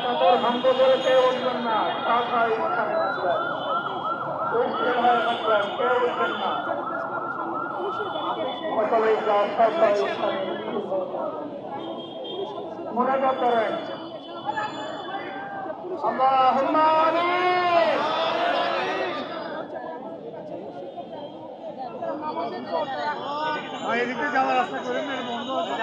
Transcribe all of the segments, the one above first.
কাপড় ভঙ্গ করে কেউ উঠবেন না, সবাই ওখানে আসবেন, পরিষ্কার হয়ে থাকবেন, কেউ উঠবেন না, সকলেই সবাই ওখানে মনে করেন আল্লাহুম্মা আমিন। এদিকে যাওয়ার রাস্তা করেন না, বন্ধ আছে।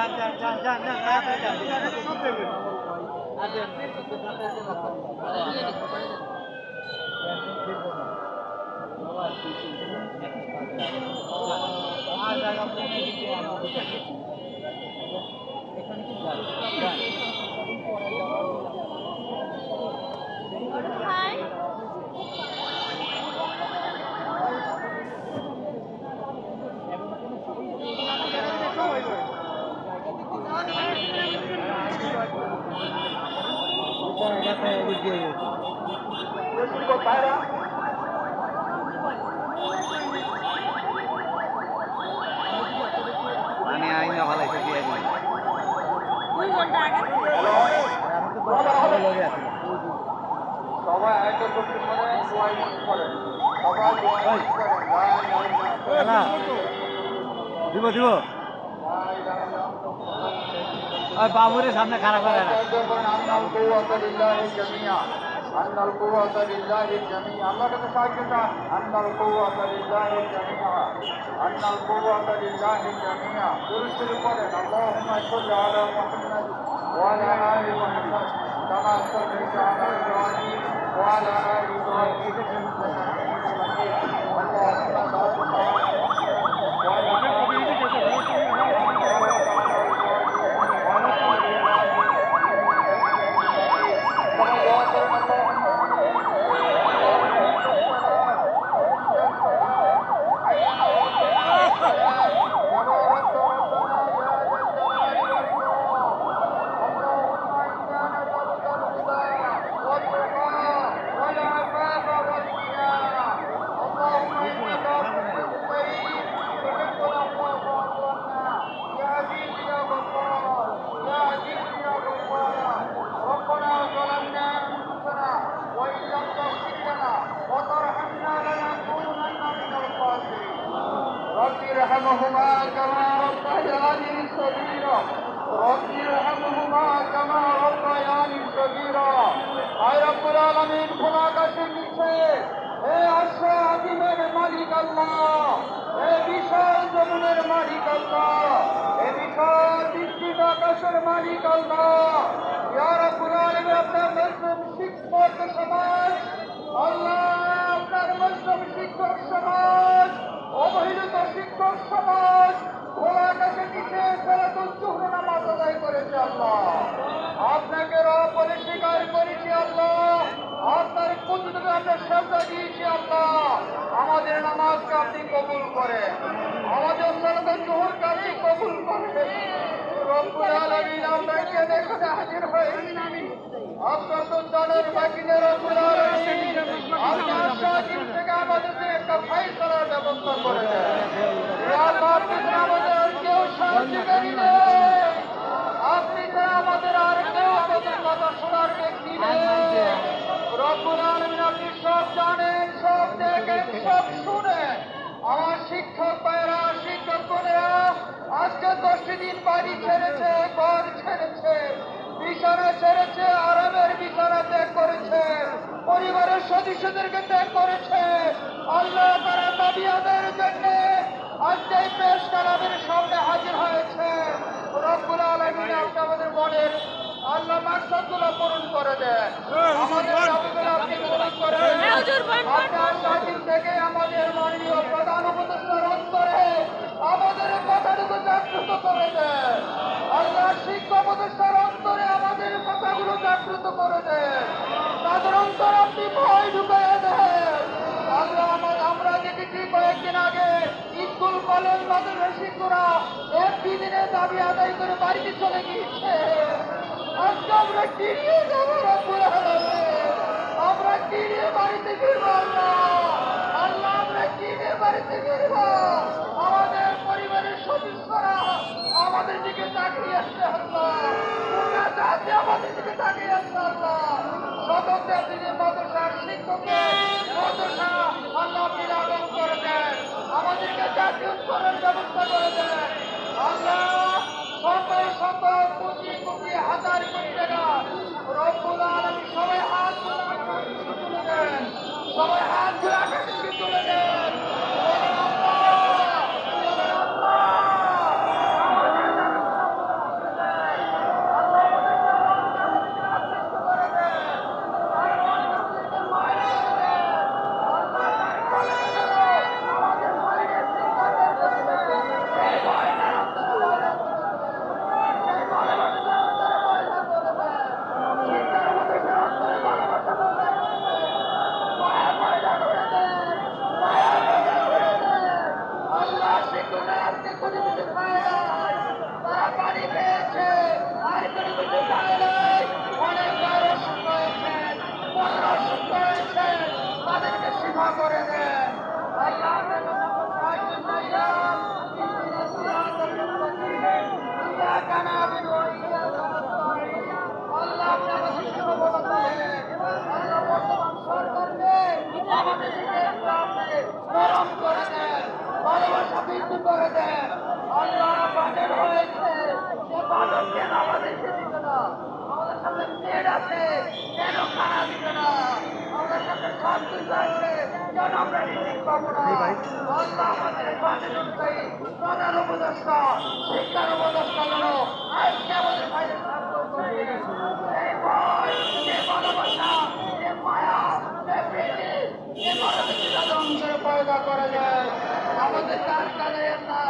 মানে আইনা ভালো আছে দিয়ে দিই 2 ঘন্টা আগে সবাই একটা করতে পারে, সবাই করে, সবাই করেন। দিব দিব বাবুরের সামনে খারাপ করে না। আন্নাল কুওয়াতা লিল্লাহি জামিআ, আন্নাল কুওয়াতা লিল্লাহি জামিআ। আল্লাহর কাছে সাহায্য চান। আন্নাল কুওয়াতা লিল্লাহি জামিআ, আন্নাল কুওয়াতা লিল্লাহি জামিআ। দুরূদ শরীফ পড়েন। আল্লাহুম্মা সাল্লি আলা মুহাম্মাদ ওয়া আলা আলি মুহাম্মাদ কামা সাল্লাইতা আলা ইব্রাহিম ওয়া আলা আলি ইব্রাহিম ইন্নাকা হামিদুম মাজিদ। আল্লাহুম্মা বারিক আলা মুহাম্মাদ ওয়া আলা আলি رب ارحمهما كما ربياني صغيرا رب ارحمهما كما ربياني صغيرا আয় রব্বুল আলামিন খোদা কাছে নিচে হে আরশ আজিমের মালিক আল্লাহ, হে বিশাল জমিনের মালিক আল্লাহ, হে বিশাল বিস্তৃত আকাশের মালিক আল্লাহ, ইয়া রব্বুল আলামিন আপনার মুসলিম শিক্ষক সমাজ আল্লাহ, আপনার মুসলিম শিক্ষক সমাজ, অবহেলিত শিক্ষক সমাজ খোলার কাছে নিচে সালাতুল জোহর নামাজ আদায় করেছে আল্লাহ। আপনাকে রব বলে স্বীকার করেছি আল্লাহ, আপনার কুদরতে আমরা শ্রদ্ধা দিয়েছি আল্লাহ। আমাদের নামাজকে আপনি কবুল করেন, আমাদের সালাতুল জোহরকে আপনি কবুল করেন। রব্বুল আলামিন আমরা এখানে হাজির হয়েছি আপনার তো জানার বাকি নেই। রব্বুল আলামিন আপনার সাহায্য থেকে আমাদের একটা ফায়সালার ব্যবস্থা করে দেন। আমাদের কেউ সাহায্যকারী নেই, আপনি ছাড়া আমাদের আর কেউ আমাদের কথা শোনার ব্যক্তি নেই। রব্বুল আলামিন আপনি সব জানেন, সব দেখেন, সব শুনেন। আমার শিক্ষক ভাইয়েরা, শিক্ষক বোনেরা আজকে 10টি দিন বাড়ি ছেড়েছে, ঘর ছেড়েছে, বিছানা ছেড়েছে, আরামের বিছানা ত্যাগ করেছে, পরিবারের সদস্যদেরকে ত্যাগ করেছে। আল্লাহ তারা দাবি আদায়ের জন্য আজকে এই প্রেস কালামের সামনে হাজির হয়েছে। রব্বুল আলামিন আপনি আমাদের মনের আল্লাহ মাকসাদগুলো পূরণ করে দেন, আমাদের দাবিগুলো আপনি পূরণ করে দেন। আপনার সাথী থেকে আমাদের মাননীয় প্রধান উপদেষ্টার অন্তরে আমাদের কথাটুকু জাগ্রত করে দেন। আল্লাহ শিক্ষা উপদেষ্টার অন্তরে আমাদের কথাগুলো জাগ্রত করে দেন, তাদের অন্তর আপনি ভয় ঢুকিয়ে দেন। আল্লাহ আমরা দেখেছি কয়েকদিন আগে স্কুল কলেজ মাদ্রাসার শিক্ষকরা একটি দিনে দাবি আদায় করে বাড়িতে চলে গিয়েছে। আজকে আমরা কিনিয়ে যাবো রব্বুল আলামিন, আমরা কিনিয়ে বাড়িতে ফিরব আল্লাহ, আল্লাহ আমরা কিনে বাড়িতে ফিরব। আমাদের পরিবারের সদস্যরা আমাদের দিকে তাকিয়ে আসছে আল্লাহ, আপনি আমাদের দিকে তাকিয়ে আছেন আল্লাহ। স্বতন্ত্র তিনি মাদ্রাসার শিক্ষককে মাদ্রাসা আল্লাহ আপনি লালন করে দেন, আমাদেরকে জাতীয়করণের ব্যবস্থা করে দেন আল্লাহ। সকল সকল কোটি কোটি হাজার কোটি টাকা রব্বুল আলামিন সবাই হাত তুলে দেন, সবাই হাত তুলে আকাশের দিকে তুলে দেন। করে দেন আল্লাহ। বর্তমান সরকারকে আমাদের নরম করে দেন, ভালোবাসা বৃদ্ধি করে দেন আল্লাহ। বাজেট হয়েছে, সে বাজেট কেন আমাদেরকে দিবে না? আমাদের সামনে পেট আছে, কেন খানা দিবে না? আমাদের সামনে সব কিছু আছে, কেন আমরা রিজিক পাবো না? আল্লাহ আমাদের এই বাজেট অনুযায়ী প্রধান উপদেষ্টা, শিক্ষার উপদেষ্টা যেন আজকে আমাদের বাইরে সাহায্য করে। এই ভয়, এই ভালোবাসা, এই মায়া, এই প্রীতি, এই মানবিকতা ধ্বংসের পয়দা করে যায়। আমাদের কাজ কাজে না,